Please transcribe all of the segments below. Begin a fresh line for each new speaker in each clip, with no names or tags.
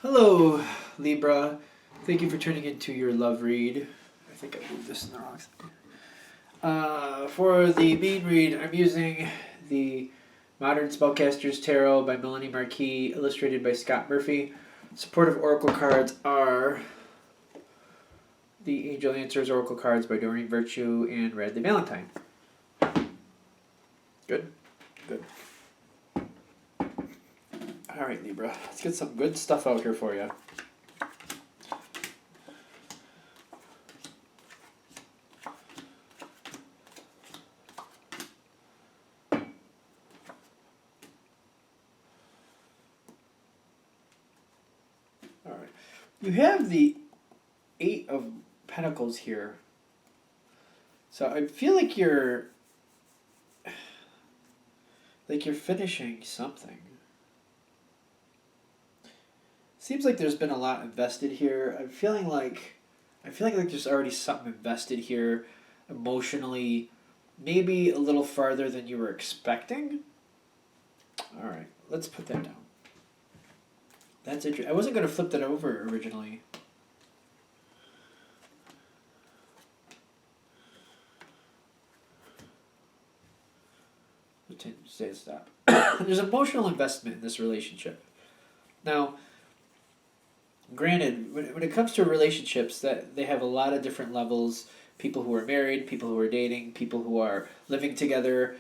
Hello, Libra. Thank you for tuning into your love read. I think I moved this in the wrong side. For the main read, I'm using the Modern Spellcasters Tarot by Melanie Marquis, illustrated by Scott Murphy. Supportive oracle cards are the Angel Answers Oracle cards by Doreen Virtue and Radley Valentine. Good? Good. Alright, Libra. Let's get some good stuff out here for you. Alright. You have the Eight of Pentacles here. So I feel like you're finishing something. Seems like there's been a lot invested here. I feel like there's already something invested here emotionally, maybe a little farther than you were expecting. All right, let's put that down. That's interesting. I wasn't going to flip that over originally. Say stop. There's emotional investment in this relationship. Now, granted, when it comes to relationships, that they have a lot of different levels. People who are married, people who are dating, people who are living together,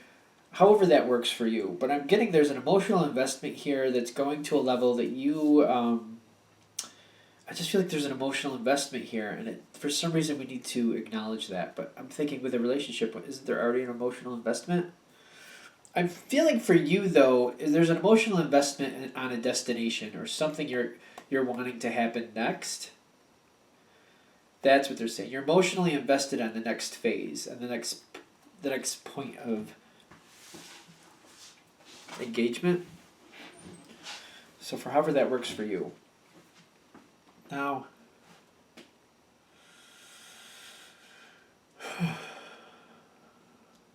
however that works for you. But I'm getting there's an emotional investment here that's going to a level that you... I just feel like there's an emotional investment here, and for some reason we need to acknowledge that. But I'm thinking with a relationship, isn't there already an emotional investment? I'm feeling for you, though, there's an emotional investment on a destination or something you're wanting to happen next. That's what they're saying. You're emotionally invested on the next phase and the next point of engagement. So for however that works for you. Now,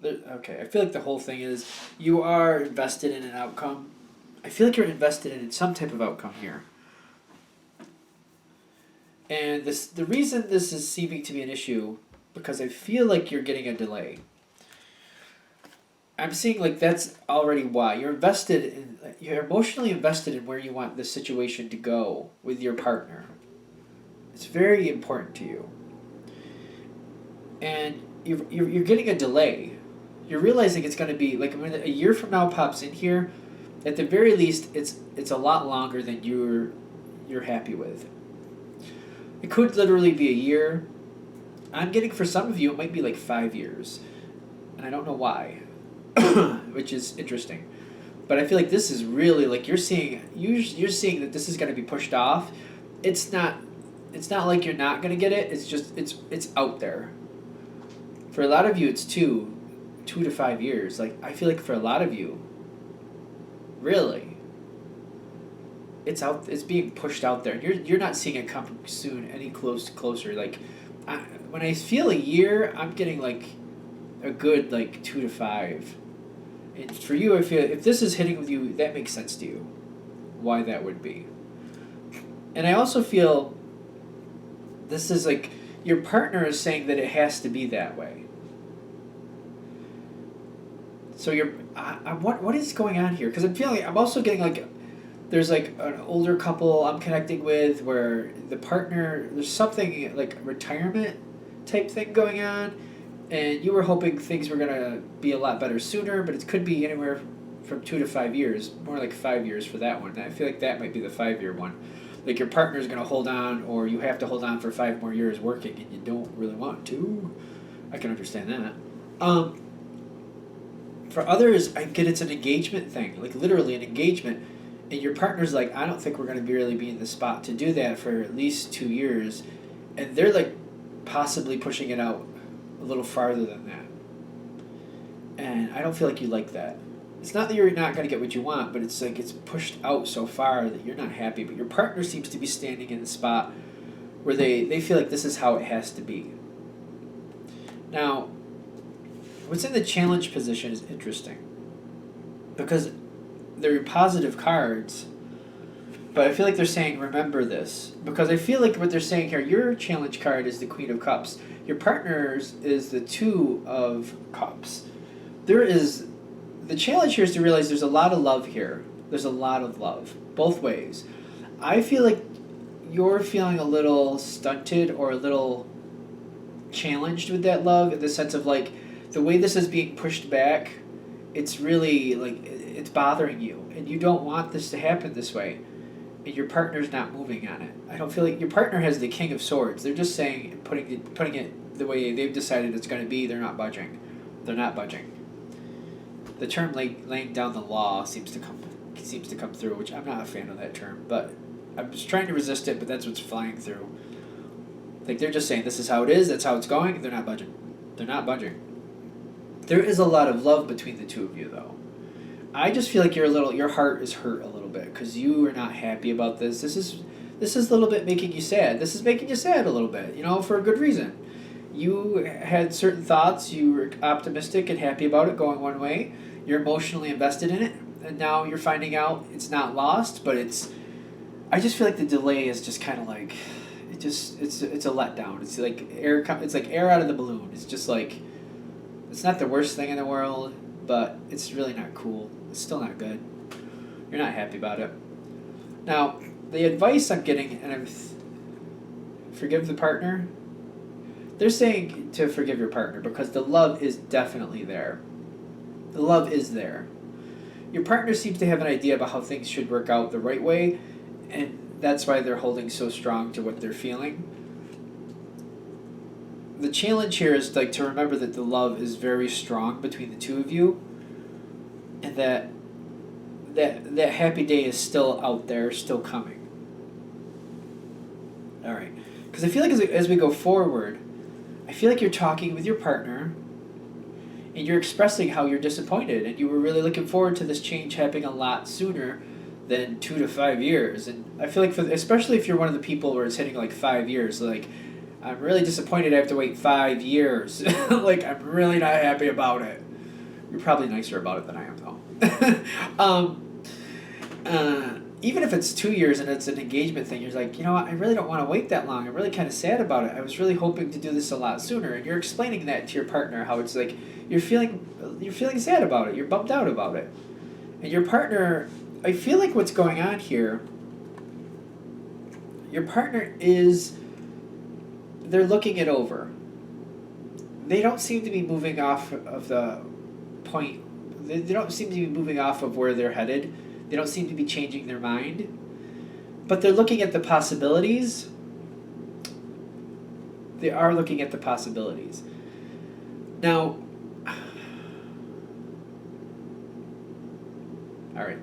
okay, I feel like the whole thing is you are invested in an outcome. I feel like you're invested in some type of outcome here. And the reason this is seeming to be an issue, because I feel like you're getting a delay. I'm seeing like that's already why. You're emotionally invested in where you want this situation to go with your partner. It's very important to you. And you're getting a delay. You're realizing it's going to be, like, when a year from now pops in here, at the very least, it's a lot longer than you're happy with. It could literally be a year. I'm getting, for some of you, it might be like 5 years. And I don't know why, which is interesting. But I feel like this is really, like, you're seeing that this is going to be pushed off. It's not like you're not going to get it. It's just, it's out there. For a lot of you, it's 2 to 5 years. Like, I feel like for a lot of you, really, it's being pushed out there. You're not seeing it come soon, any closer. Like, when I feel a year, I'm getting like a good like 2 to 5. And for you, I feel if this is hitting with you, that makes sense to you. Why that would be. And I also feel this is like your partner is saying that it has to be that way. So what is going on here? Because I'm also getting like, there's like an older couple I'm connecting with where the partner, there's something like retirement type thing going on, and you were hoping things were going to be a lot better sooner, but it could be anywhere from 2 to 5 years, more like 5 years for that one. And I feel like that might be the 5-year one. Like your partner's going to hold on, or you have to hold on for 5 more years working and you don't really want to. I can understand that. For others, I get it's an engagement thing, like literally an engagement. And your partner's like, I don't think we're going to really be in the spot to do that for at least 2 years. And they're like possibly pushing it out a little farther than that. And I don't feel like you like that. It's not that you're not going to get what you want, but it's like it's pushed out so far that you're not happy. But your partner seems to be standing in the spot where they feel like this is how it has to be. Now, what's in the challenge position is interesting. Because they're positive cards, But I feel like they're saying, remember this. Because I feel like what they're saying here, your challenge card is the Queen of Cups. Your partner's is the Two of Cups. There is, the challenge here is to realize there's a lot of love here. There's a lot of love, both ways. I feel like you're feeling a little stunted or a little challenged with that love in the sense of like, the way this is being pushed back, it's really like, it's bothering you. And you don't want this to happen this way. And your partner's not moving on it. I don't feel like your partner has the King of Swords. They're just saying, putting it the way they've decided it's going to be. They're not budging. They're not budging. The term laying down the law seems to come through, which I'm not a fan of that term. But I'm just trying to resist it. But that's what's flying through. Like they're just saying, this is how it is. That's how it's going. They're not budging. They're not budging. There is a lot of love between the two of you, though. I just feel like your heart is hurt a little bit because you are not happy about this. This is a little bit making you sad. This is making you sad a little bit, for a good reason. You had certain thoughts. You were optimistic and happy about it going one way. You're emotionally invested in it, and now you're finding out it's not lost, but it's. I just feel like the delay is just kind of like, it's a letdown. It's like air. It's like air out of the balloon. It's just like, it's not the worst thing in the world, but it's really not cool. It's still not good. You're not happy about it. Now, the advice I'm getting, and forgive the partner. They're saying to forgive your partner because the love is definitely there. The love is there. Your partner seems to have an idea about how things should work out the right way, and that's why they're holding so strong to what they're feeling. The challenge here is like to remember that the love is very strong between the two of you, and that happy day is still out there, still coming. All right, because I feel like as we go forward, I feel like you're talking with your partner, and you're expressing how you're disappointed, and you were really looking forward to this change happening a lot sooner than 2 to 5 years. And I feel like especially if you're one of the people where it's hitting like 5 years, like, I'm really disappointed I have to wait 5 years. Like, I'm really not happy about it. You're probably nicer about it than I am, though. Even if it's 2 years and it's an engagement thing, you're like, I really don't want to wait that long. I'm really kind of sad about it. I was really hoping to do this a lot sooner. And you're explaining that to your partner, how it's like, you're feeling sad about it. You're bummed out about it. And your partner, I feel like what's going on here, your partner they're looking it over. They don't seem to be moving off of the point. They don't seem to be moving off of where they're headed. They don't seem to be changing their mind. But they're looking at the possibilities. They are looking at the possibilities. Now, all right.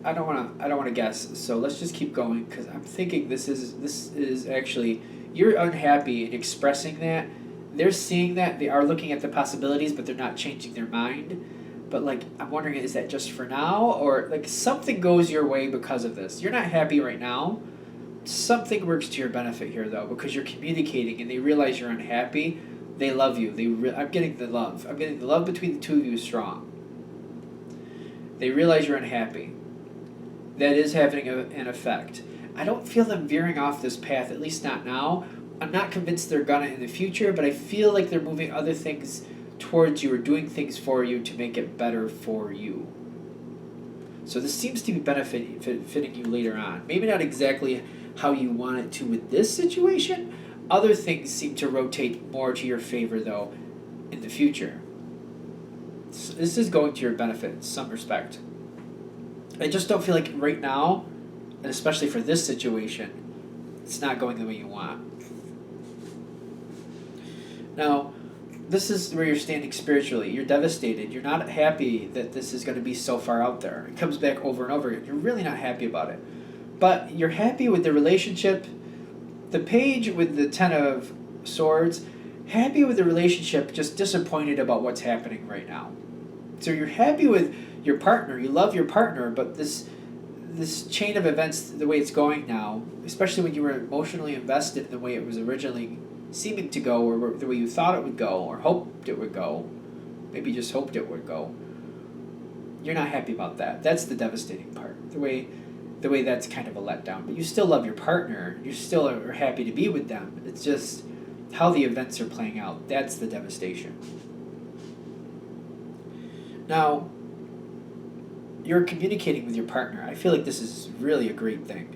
I don't want to guess. So let's just keep going because I'm thinking this is actually, you're unhappy in expressing that. They're seeing that. They are looking at the possibilities, but they're not changing their mind. But, like, I'm wondering, is that just for now? Or, like, something goes your way because of this. You're not happy right now. Something works to your benefit here, though, because you're communicating and they realize you're unhappy. They love you. I'm getting the love. I'm getting the love between the two of you is strong. They realize you're unhappy. That is having an effect. I don't feel them veering off this path, at least not now. I'm not convinced they're gonna in the future, but I feel like they're moving other things towards you or doing things for you to make it better for you. So this seems to be benefiting you later on. Maybe not exactly how you want it to with this situation. Other things seem to rotate more to your favor, though, in the future. This is going to your benefit in some respect. I just don't feel like right now, and especially for this situation, it's not going the way you want. Now, this is where you're standing spiritually. You're devastated. You're not happy that this is going to be so far out there. It comes back over and over again. You're really not happy about it. But you're happy with the relationship. The page with the Ten of Swords, happy with the relationship, just disappointed about what's happening right now. So you're happy with your partner. You love your partner, but this chain of events, the way it's going now, especially when you were emotionally invested in the way it was originally seeming to go, or the way you thought it would go, or hoped it would go, maybe just hoped it would go, you're not happy about that. That's the devastating part. The way the way that's kind of a letdown. But you still love your partner. You still are happy to be with them. It's just how the events are playing out. That's the devastation. Now, you're communicating with your partner. I feel like this is really a great thing.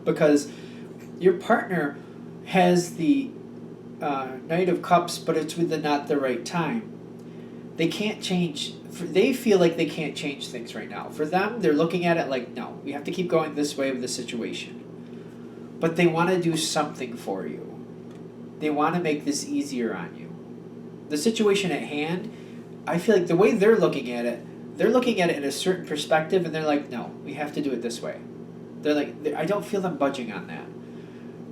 Because your partner has the Knight of Cups, but it's with not the right time. They can't change. They feel like they can't change things right now. For them, they're looking at it like, no, we have to keep going this way with the situation. But they want to do something for you. They want to make this easier on you. The situation at hand, I feel like the way they're looking at it in a certain perspective, and they're like, no, we have to do it this way. They're like, I don't feel them budging on that.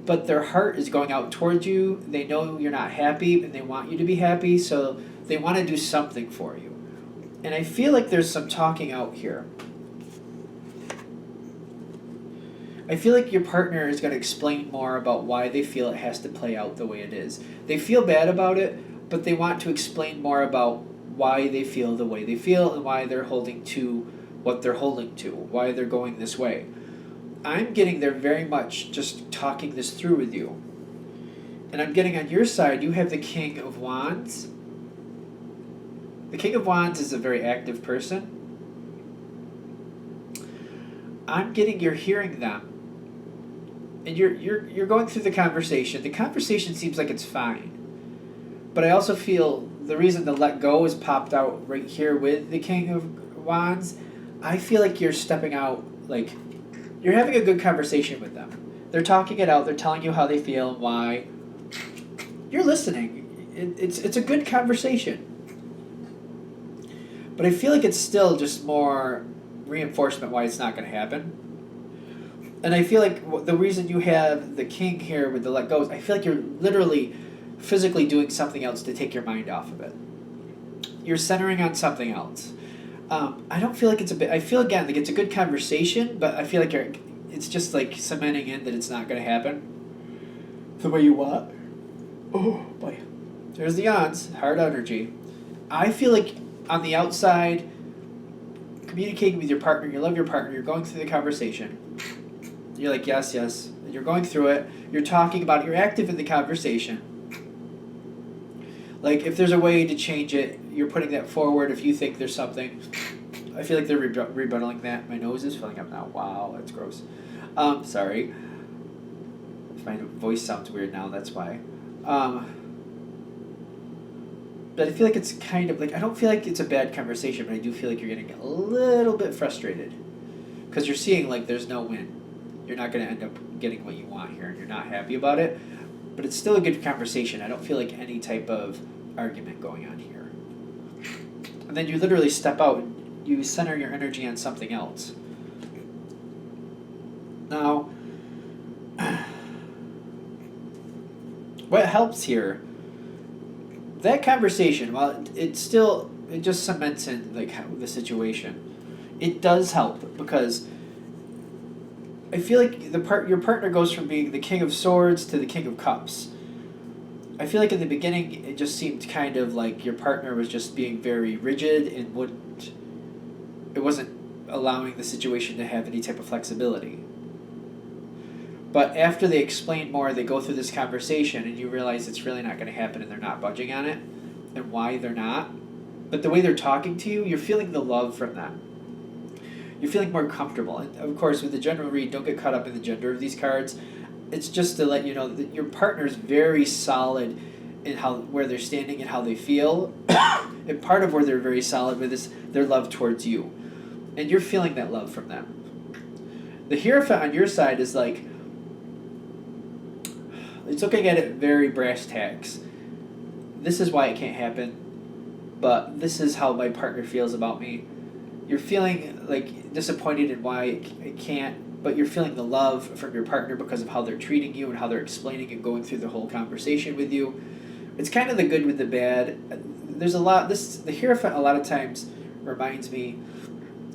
But their heart is going out towards you. They know you're not happy, and they want you to be happy, so they want to do something for you. And I feel like there's some talking out here. I feel like your partner is going to explain more about why they feel it has to play out the way it is. They feel bad about it, but they want to explain more about why they feel the way they feel and why they're holding to what they're holding to, why they're going this way. I'm getting there very much just talking this through with you. And I'm getting on your side, you have the King of Wands. The King of Wands is a very active person. I'm getting you're hearing them. And you're going through the conversation. The conversation seems like it's fine. But I also feel the reason the let go is popped out right here with the King of Wands. I feel like you're stepping out, like you're having a good conversation with them. They're talking it out. They're telling you how they feel and why. You're listening. It's a good conversation. But I feel like it's still just more reinforcement why it's not going to happen. And I feel like the reason you have the King here with the let go is I feel like you're literally physically doing something else to take your mind off of it. You're centering on something else. I don't feel like it's a bit. I feel again like it's a good conversation, but I feel like it's just like cementing in that it's not going to happen the way you want. Oh boy, there's the odds. Hard energy. I feel like on the outside, communicating with your partner, you love your partner. You're going through the conversation. You're like yes, yes. You're going through it. You're talking about it. You're active in the conversation. Like, if there's a way to change it, you're putting that forward if you think there's something. I feel like they're rebuttaling that. My nose is filling up now. Wow, that's gross. Sorry. If my voice sounds weird now, that's why. But I feel like it's kind of, like, I don't feel like it's a bad conversation, but I do feel like you're getting a little bit frustrated. Because you're seeing, like, there's no win. You're not going to end up getting what you want here, and you're not happy about it. But it's still a good conversation. I don't feel like any type of argument going on here. And then you literally step out and you center your energy on something else. Now, what helps here, that conversation, while it just cements in like the situation, it does help because I feel like your partner goes from being the King of Swords to the King of Cups. I feel like in the beginning it just seemed kind of like your partner was just being very rigid and it wasn't allowing the situation to have any type of flexibility. But after they explain more, they go through this conversation and you realize it's really not going to happen and they're not budging on it and why they're not. But the way they're talking to you, you're feeling the love from them. You're feeling more comfortable. And of course, with the general read, don't get caught up in the gender of these cards. It's just to let you know that your partner's very solid in where they're standing and how they feel. And part of where they're very solid with is their love towards you. And you're feeling that love from them. The Hierophant on your side is like, it's looking at it very brass tacks. This is why it can't happen, but this is how my partner feels about me. You're feeling like disappointed in why it can't, but you're feeling the love from your partner because of how they're treating you and how they're explaining and going through the whole conversation with you. It's kind of the good with the bad. There's a lot. The Hierophant a lot of times reminds me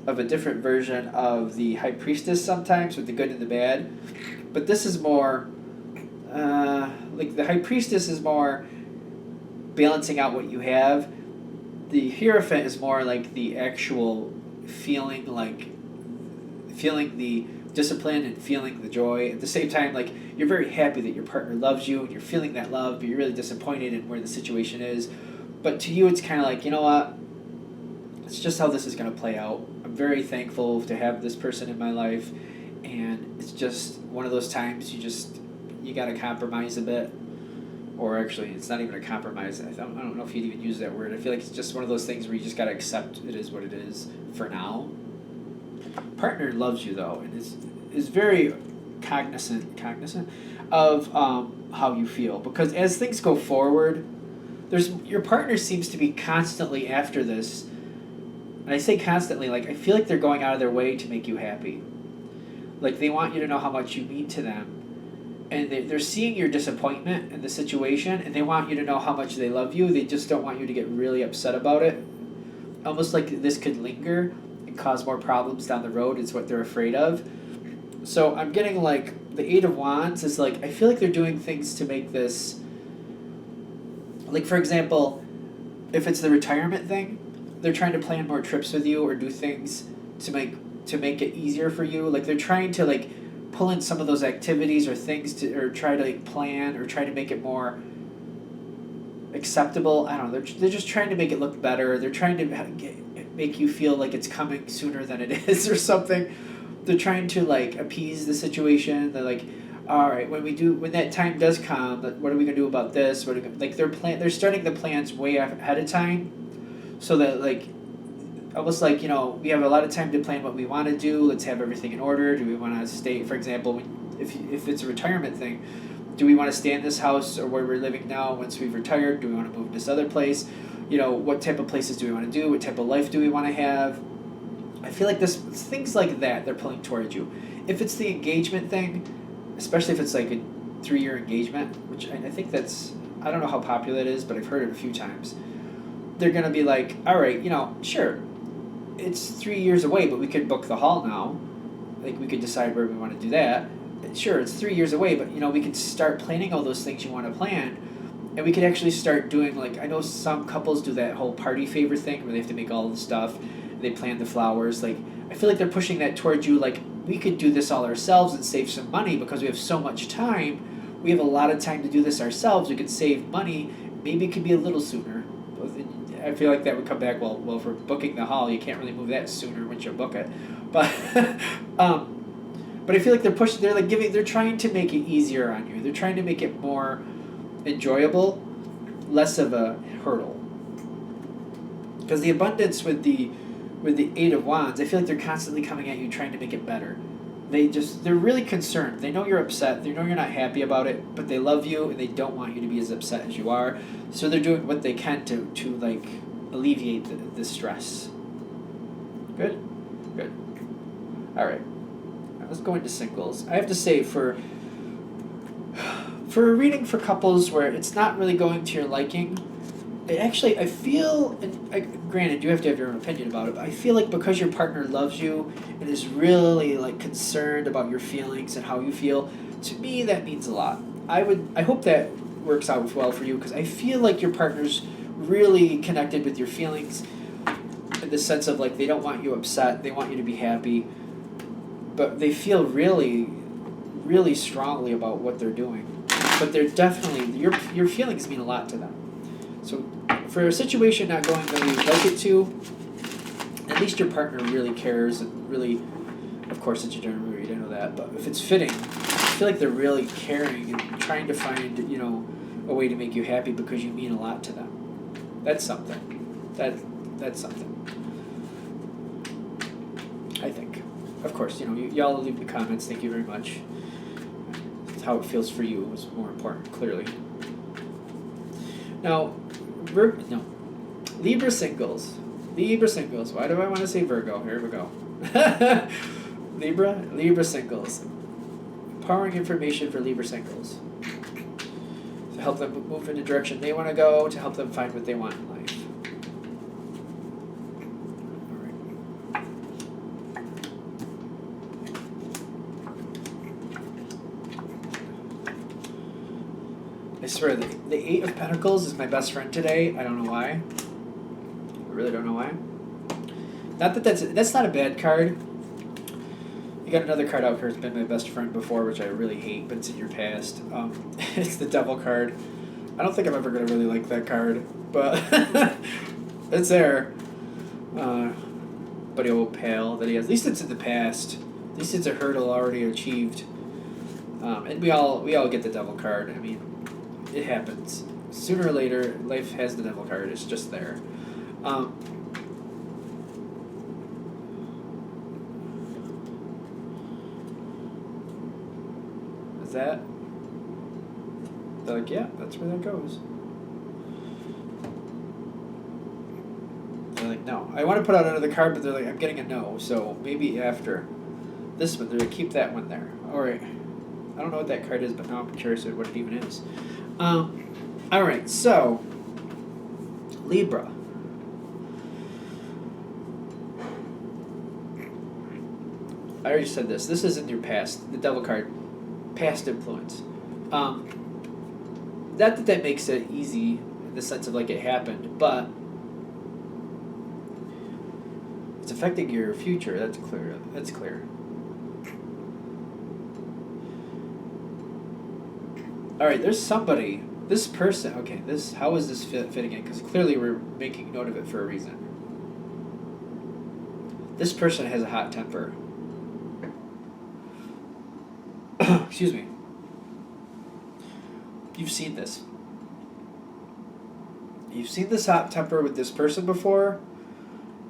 of a different version of the High Priestess sometimes with the good and the bad, but this is more like the High Priestess is more balancing out what you have. The Hierophant is more like the actual feeling the discipline and feeling the joy. At the same time, like, you're very happy that your partner loves you and you're feeling that love, but you're really disappointed in where the situation is. But to you, it's kind of like, you know what? It's just how this is going to play out. I'm very thankful to have this person in my life, and it's just one of those times you got to compromise a bit. Or actually, it's not even a compromise. I don't know if you'd even use that word. I feel like it's just one of those things where you just got to accept it is what it is for now. Partner loves you, though, and is very cognizant of how you feel. Because as things go forward, your partner seems to be constantly after this. And I say constantly, like, I feel like they're going out of their way to make you happy. Like, they want you to know how much you mean to them. And they're seeing your disappointment in the situation, and they want you to know how much they love you. They just don't want you to get really upset about it. Almost like this could linger and cause more problems down the road is what they're afraid of. So I'm getting, like, the Eight of Wands is, like, I feel like they're doing things to make this... Like, for example, if it's the retirement thing, they're trying to plan more trips with you or do things to make it easier for you. Like, they're trying to, like, pull in some of those activities or things or try to, like, plan or try to make it more acceptable. I don't know. They're just trying to make it look better. They're trying to make you feel like it's coming sooner than it is or something. They're trying to, like, appease the situation. They're like, all right, when that time does come, what are we gonna do about this? They're starting the plans way ahead of time, so that, like, almost like, we have a lot of time to plan what we want to do. Let's have everything in order. Do we want to stay, for example, if it's a retirement thing, do we want to stay in this house or where we're living now once we've retired? Do we want to move to this other place? What type of places do we want to do? What type of life do we want to have? I feel like things like that, they're pulling towards you. If it's the engagement thing, especially if it's like a 3-year engagement, which I think I don't know how popular it is, but I've heard it a few times. They're going to be like, all right, sure, it's 3 years away, but we could book the hall now. Like, we could decide where we want to do that. Sure, it's 3 years away, but, we could start planning all those things you want to plan. And we could actually start doing, like, I know some couples do that whole party favor thing where they have to make all the stuff. They plan the flowers. Like, I feel like they're pushing that towards you. Like, we could do this all ourselves and save some money because we have so much time. We have a lot of time to do this ourselves. We could save money. Maybe it could be a little sooner. I feel like that would come back, well, for booking the hall, you can't really move that sooner once you book it. But but I feel like they're trying to make it easier on you. They're trying to make it more enjoyable, less of a hurdle. Because the abundance with the Eight of Wands, I feel like they're constantly coming at you trying to make it better. They're really concerned. They know you're upset. They know you're not happy about it, but they love you and they don't want you to be as upset as you are. So they're doing what they can to like alleviate the stress. Good? Good. All right. Now let's go into singles. I have to say, for a reading for couples where it's not really going to your liking, I feel, and granted, you have to have your own opinion about it, but I feel like because your partner loves you and is really, like, concerned about your feelings and how you feel, to me that means a lot. I hope that works out well for you, because I feel like your partner's really connected with your feelings in the sense of, like, they don't want you upset, they want you to be happy, but they feel really, really strongly about what they're doing. But they're definitely, your feelings mean a lot to them. So for a situation not going the way you'd like it to, at least your partner really cares and really, of course it's a general read, I know that, but if it's fitting, I feel like they're really caring and trying to find, a way to make you happy because you mean a lot to them. That's something. That's something. I think. Of course, y'all leave the comments. Thank you very much. How it feels for you is more important, clearly. Now, Libra singles. Why do I want to say Virgo? Here we go. Libra singles. Empowering information for Libra singles. To help them move in the direction they want to go, to help them find what they want in life. I swear, the Eight of Pentacles is my best friend today. I don't know why. I really don't know why. Not that that's not a bad card. You got another card out here. It's been my best friend before, which I really hate, but it's in your past. It's the Devil card. I don't think I'm ever gonna really like that card, but it's there. Buddy old pal that he has. At least it's in the past. At least it's a hurdle already achieved. And we all get the Devil card. I mean, it happens. Sooner or later, life has the Devil card. It's just there. Is that? They're like, yeah, that's where that goes. They're like, no. I want to put out another card, but they're like, I'm getting a no, so maybe after this one, they're like, keep that one there. Alright. I don't know what that card is, but now I'm curious what it even is. Alright, so Libra. I already said this. This is in your past. The Devil card. Past influence. Not that makes it easy in the sense of like it happened, but it's affecting your future. That's clear. That's clear. All right, there's somebody. This person. Okay, this. How is this fitting in? Because clearly we're making note of it for a reason. This person has a hot temper. Excuse me. You've seen this. You've seen this hot temper with this person before,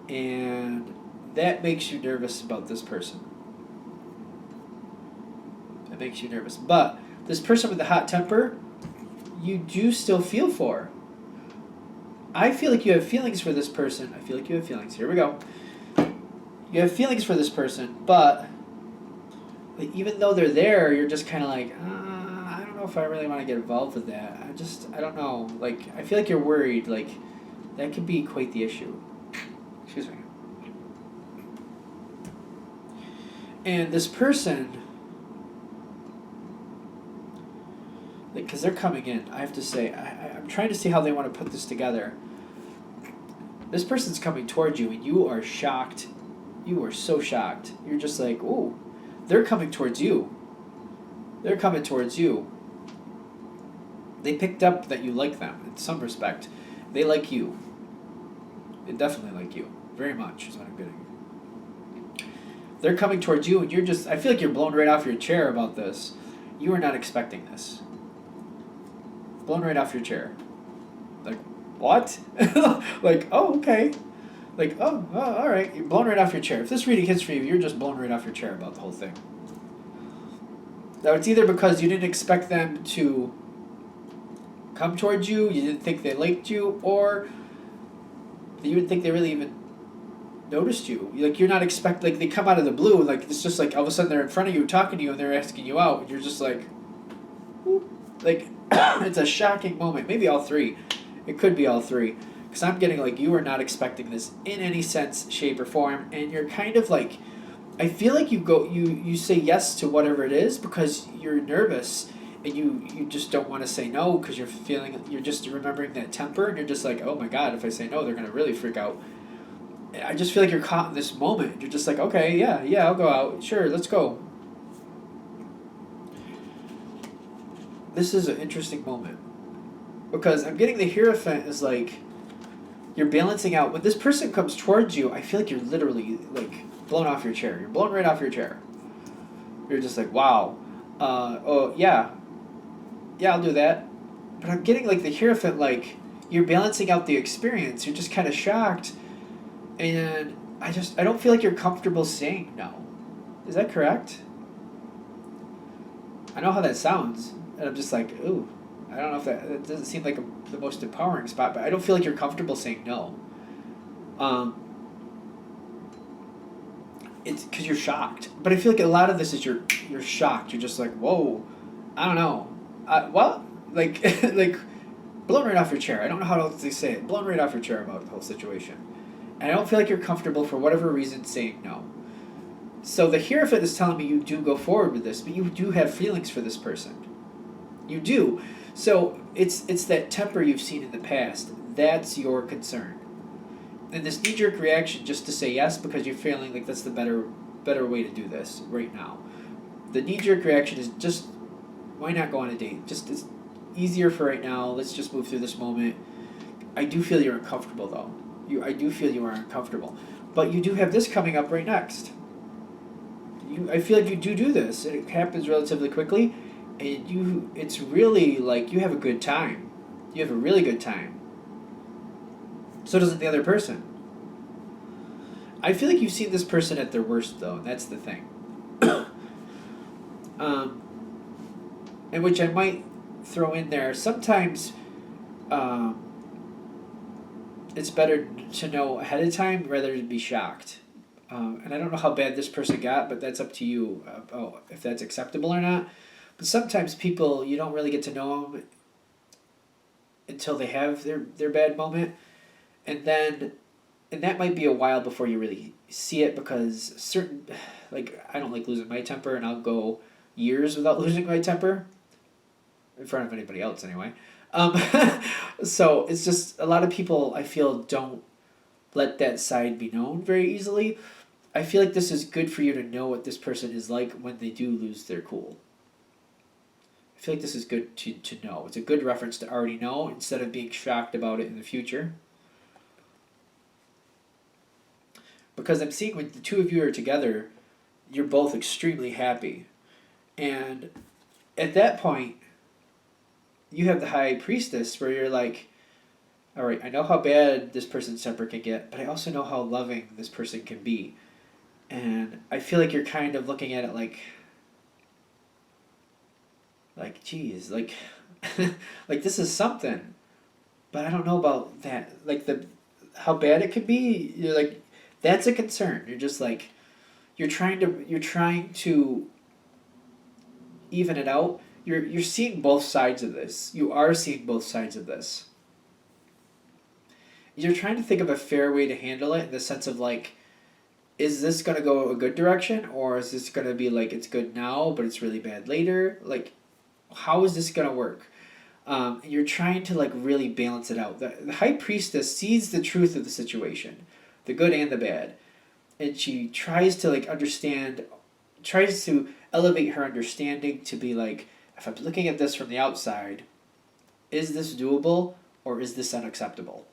and that makes you nervous about this person. That makes you nervous. But this person with the hot temper, you do still feel for. I feel like you have feelings for this person. I feel like you have feelings. Here we go. You have feelings for this person, but like, even though they're there, you're just kind of like, I don't know if I really want to get involved with that. I don't know. Like, I feel like you're worried. Like, that could be quite the issue. Excuse me. And this person, like, because they're coming in, I have to say, I'm trying to see how they want to put this together. This person's coming towards you, and you are shocked. You are so shocked. You're just like, ooh. They're coming towards you. They're coming towards you. They picked up that you like them in some respect. They like you. They definitely like you. Very much is what I'm getting. They're coming towards you, and you're just, I feel like you're blown right off your chair about this. You are not expecting this. Blown right off your chair. Like, what? Like, oh, okay. Like, oh, all right. You're blown right off your chair. If this reading hits for you, you're just blown right off your chair about the whole thing. Now, it's either because you didn't expect them to come towards you, you didn't think they liked you, or you didn't think they really even noticed you. Like, you're not like, they come out of the blue, like, it's just like, all of a sudden they're in front of you, talking to you, and they're asking you out, and you're just like, whoop. Like, it's a shocking moment. Maybe all three. It could be all three. Because I'm getting like you are not expecting this in any sense, shape, or form, and you're kind of like, I feel like you say yes to whatever it is because you're nervous, and you just don't want to say no because you're just remembering that temper, and you're just like, oh my God, if I say no, they're gonna really freak out. I just feel like you're caught in this moment. You're just like, okay, yeah, I'll go out, sure, let's go. This is an interesting moment because I'm getting the Hierophant is like. You're balancing out. When this person comes towards you, I feel like you're literally, like, blown off your chair. You're blown right off your chair. You're just like, wow. Oh, yeah. Yeah, I'll do that. But I'm getting, like, the Hierophant, like, you're balancing out the experience. You're just kind of shocked. And I don't feel like you're comfortable saying no. Is that correct? I know how that sounds. And I'm just like, ooh. I don't know if that doesn't seem like the most empowering spot, but I don't feel like you're comfortable saying no. It's because you're shocked. But I feel like a lot of this is you're shocked. You're just like, whoa, I don't know. What? Like, like, blown right off your chair. I don't know how else to say it. Blown right off your chair about the whole situation. And I don't feel like you're comfortable for whatever reason saying no. So the Hierophant is telling me you do go forward with this, but you do have feelings for this person. You do. So it's that temper you've seen in the past. That's your concern. And this knee-jerk reaction just to say yes because you're feeling like that's the better way to do this right now. The knee-jerk reaction is just, why not go on a date? Just, it's easier for right now. Let's just move through this moment. I do feel you're uncomfortable though. I do feel you are uncomfortable. But you do have this coming up right next. I feel like you do this, and it happens relatively quickly, and it's really like you have a good time. You have a really good time. So doesn't the other person. I feel like you've seen this person at their worst though, and that's the thing. um, and which I might throw in there. Sometimes it's better to know ahead of time rather than be shocked. And I don't know how bad this person got, but that's up to you if that's acceptable or not. But sometimes people, you don't really get to know them until they have their bad moment. And that might be a while before you really see it because like, I don't like losing my temper, and I'll go years without losing my temper. In front of anybody else, anyway. So it's just a lot of people, I feel, don't let that side be known very easily. I feel like this is good for you to know what this person is like when they do lose their cool. I feel like this is good to know. It's a good reference to already know instead of being shocked about it in the future. Because I'm seeing when the two of you are together, you're both extremely happy. And at that point, you have the high priestess where you're like, all right, I know how bad this person's temper can get, but I also know how loving this person can be. And I feel like you're kind of looking at it like, geez, like, like this is something, but I don't know about that. Like how bad it could be. You're like, that's a concern. You're just like, you're trying to even it out. You're seeing both sides of this. You are seeing both sides of this. You're trying to think of a fair way to handle it in the sense of like, is this going to go a good direction, or is this going to be like it's good now but it's really bad later? Like, how is this going to work? You're trying to like really balance it out. The high priestess sees the truth of the situation, the good and the bad, and she tries to like tries to elevate her understanding to be like, if I'm looking at this from the outside, is this doable or is this unacceptable?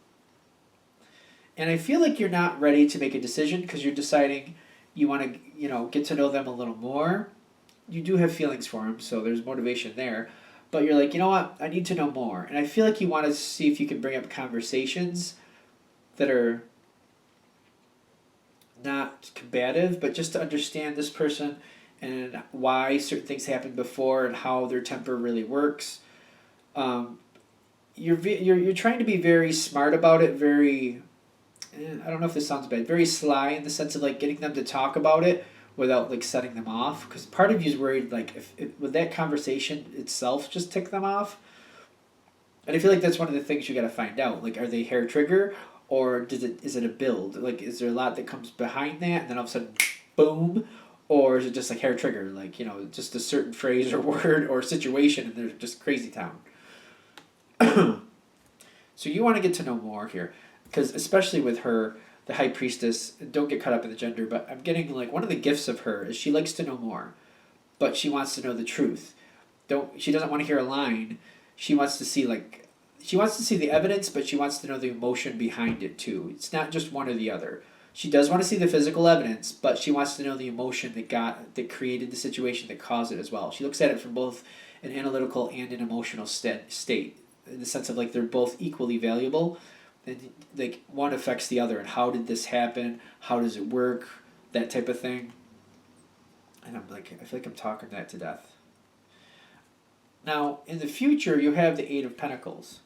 And I feel like you're not ready to make a decision because you're deciding you want to, get to know them a little more. You do have feelings for them, so there's motivation there. But you're like, you know what? I need to know more. And I feel like you want to see if you can bring up conversations that are not combative, but just to understand this person and why certain things happened before and how their temper really works. You're trying to be very smart about it, very, I don't know if this sounds bad, very sly in the sense of like getting them to talk about it without like setting them off. Because part of you is worried like if would that conversation itself just tick them off. And I feel like that's one of the things you got to find out. Like, are they hair trigger, or is it a build? Like, is there a lot that comes behind that, and then all of a sudden, boom, or is it just like hair trigger? Like, just a certain phrase or word or situation, and they're just crazy town. So you want to get to know more here. Because especially with her, the high priestess, don't get caught up in the gender, but I'm getting like one of the gifts of her is she likes to know more, but she wants to know the truth. She doesn't want to hear a line. She wants to see the evidence, but she wants to know the emotion behind it too. It's not just one or the other. She does want to see the physical evidence, but she wants to know the emotion that created the situation that caused it as well. She looks at it from both an analytical and an emotional state, in the sense of like they're both equally valuable. And like one affects the other, and how did this happen? How does it work? That type of thing. And I feel like I'm talking that to death. Now, in the future, you have the Eight of Pentacles.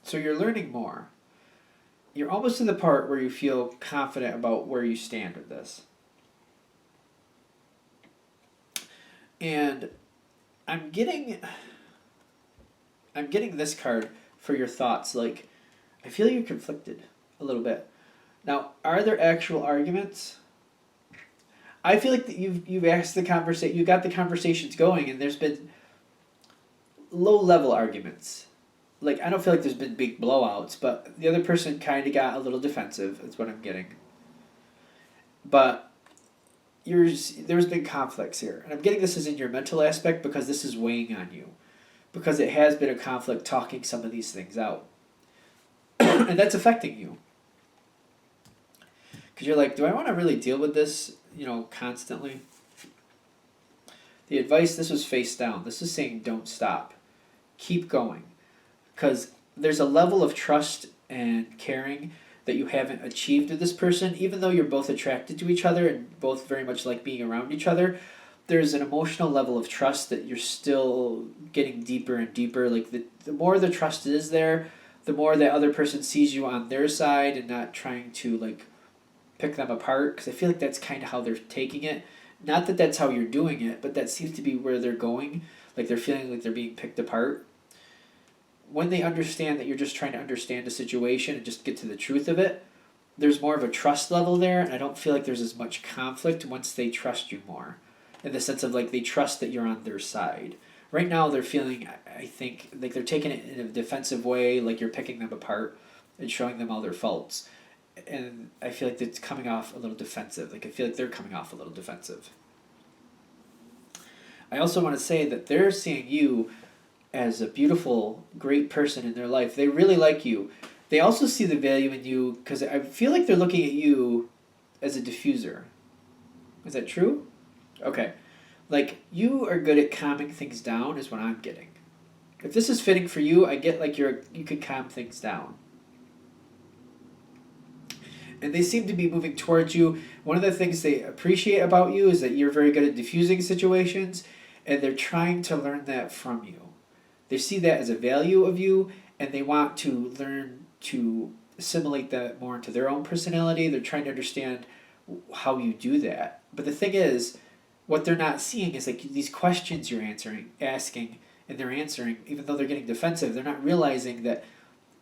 So you're learning more. You're almost to the part where you feel confident about where you stand with this. And I'm getting this card for your thoughts. Like, I feel you're conflicted a little bit. Now, are there actual arguments? I feel like that you've asked the conversation, you got the conversations going, and there's been low level arguments. like, I don't feel like there's been big blowouts, but the other person kind of got a little defensive. That's what I'm getting. But there's been conflicts here, and I'm getting this as in your mental aspect because this is weighing on you, because it has been a conflict talking some of these things out, and that's affecting you. Because you're like, do I want to really deal with this, constantly? The advice, this was face down. This is saying don't stop. Keep going. Because there's a level of trust and caring that you haven't achieved with this person, even though you're both attracted to each other and both very much like being around each other. There's an emotional level of trust that you're still getting deeper and deeper. Like the more the trust is there, the more that other person sees you on their side and not trying to like pick them apart. Because I feel like that's kind of how they're taking it. Not that that's how you're doing it, but that seems to be where they're going. Like they're feeling like they're being picked apart. When they understand that you're just trying to understand a situation and just get to the truth of it, there's more of a trust level there, and I don't feel like there's as much conflict once they trust you more. In the sense of like they trust that you're on their side. Right now they're feeling, I think, like they're taking it in a defensive way, like you're picking them apart and showing them all their faults. And I feel like it's coming off a little defensive. Like I feel like they're coming off a little defensive. I also want to say that they're seeing you as a beautiful, great person in their life. They really like you. They also see the value in you because I feel like they're looking at you as a diffuser. Is that true? Okay. Like, you are good at calming things down is what I'm getting. If this is fitting for you, I get like you could calm things down. And they seem to be moving towards you. One of the things they appreciate about you is that you're very good at diffusing situations, and they're trying to learn that from you. They see that as a value of you, and they want to learn to assimilate that more into their own personality. They're trying to understand how you do that. But the thing is, what they're not seeing is like these questions you're asking, and they're answering, even though they're getting defensive, they're not realizing that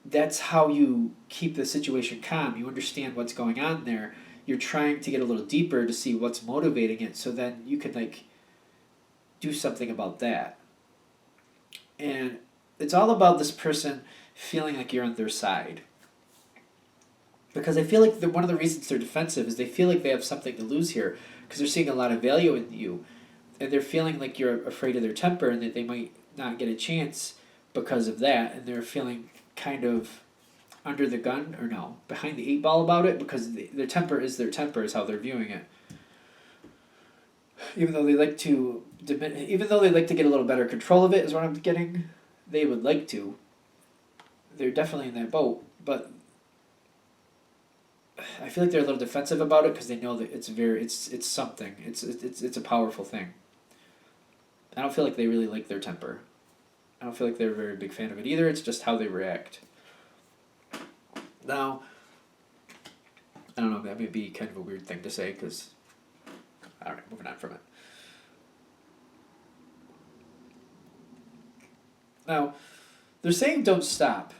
that's how you keep the situation calm. You understand what's going on there. You're trying to get a little deeper to see what's motivating it, so then you can like do something about that. And it's all about this person feeling like you're on their side. Because I feel like one of the reasons they're defensive is they feel like they have something to lose here, because they're seeing a lot of value in you, and they're feeling like you're afraid of their temper and that they might not get a chance because of that, and they're feeling kind of under the gun, or no, behind the eight ball about it, because their temper is how they're viewing it. Even though they like to get a little better control of it, is what I'm getting. They would like to. They're definitely in that boat, but I feel like they're a little defensive about it because they know that it's something. It's a powerful thing. I don't feel like they really like their temper. I don't feel like they're a very big fan of it either. It's just how they react. Now, I don't know, that may be kind of a weird thing to say because, alright, moving on from it. Now, they're saying don't stop.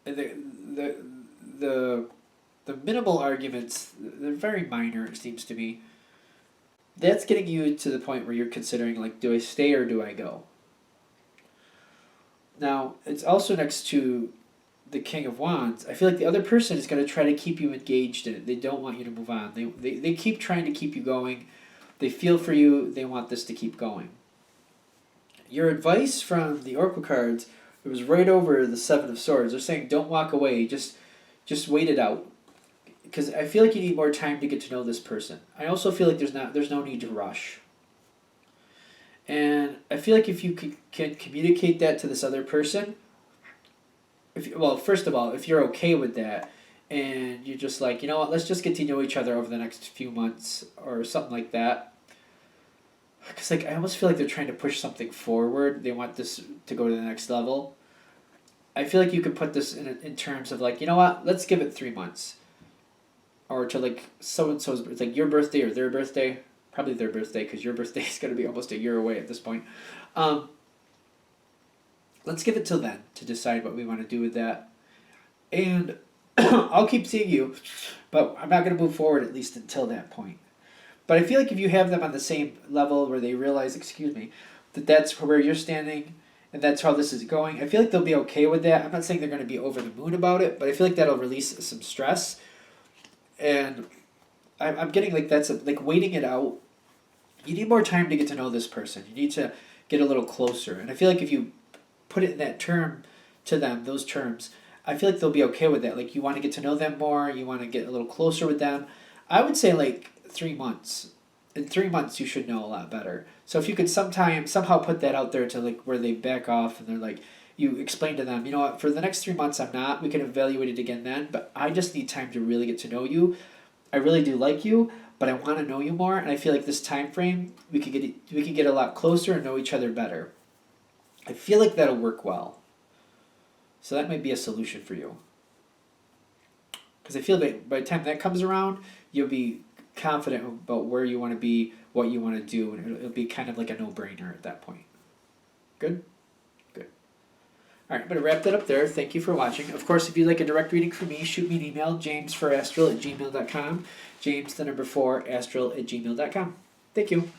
And the minimal arguments, they're very minor, it seems to me. That's getting you to the point where you're considering, like, do I stay or do I go? Now, it's also next to the King of Wands. I feel like the other person is going to try to keep you engaged in it. They don't want you to move on. They keep trying to keep you going. They feel for you. They want this to keep going. Your advice from the Oracle cards, it was right over the Seven of Swords. They're saying don't walk away. Just wait it out. Because I feel like you need more time to get to know this person. I also feel like there's no need to rush. And I feel like if you can communicate that to this other person, first of all, if you're okay with that, and you're just like, you know what, let's just get to know each other over the next few months or something like that. Because like I almost feel like they're trying to push something forward. They want this to go to the next level. I feel like you could put this in terms of like, you know what, let's give it 3 months. Or to like so-and-so's, it's like your birthday or their birthday. Probably their birthday, because your birthday is going to be almost a year away at this point. Let's give it till then to decide what we want to do with that. And I'll keep seeing you, but I'm not going to move forward at least until that point. But I feel like if you have them on the same level where they realize, that that's where you're standing, and that's how this is going. I feel like they'll be okay with that. I'm not saying they're going to be over the moon about it, but I feel like that'll release some stress. And I'm getting like like waiting it out. You need more time to get to know this person. You need to get a little closer. And I feel like if you put it in that term to them, those terms, I feel like they'll be okay with that. Like you want to get to know them more, you want to get a little closer with them. I would say like 3 months. In 3 months you should know a lot better. So if you could somehow put that out there to like where they back off and they're like you explain to them, you know what, for the next 3 months I'm not, we can evaluate it again then, but I just need time to really get to know you. I really do like you, but I want to know you more, and I feel like this time frame we could get a lot closer and know each other better. I feel like that'll work well. So that might be a solution for you. Because I feel like by the time that comes around, you'll be confident about where you want to be, what you want to do, and it'll be kind of like a no-brainer at that point. Good? Good. All right, I'm going to wrap that up there. Thank you for watching. Of course, if you'd like a direct reading from me, shoot me an email, jamesforastral@gmail.com. James, the number 4, astral@gmail.com. Thank you.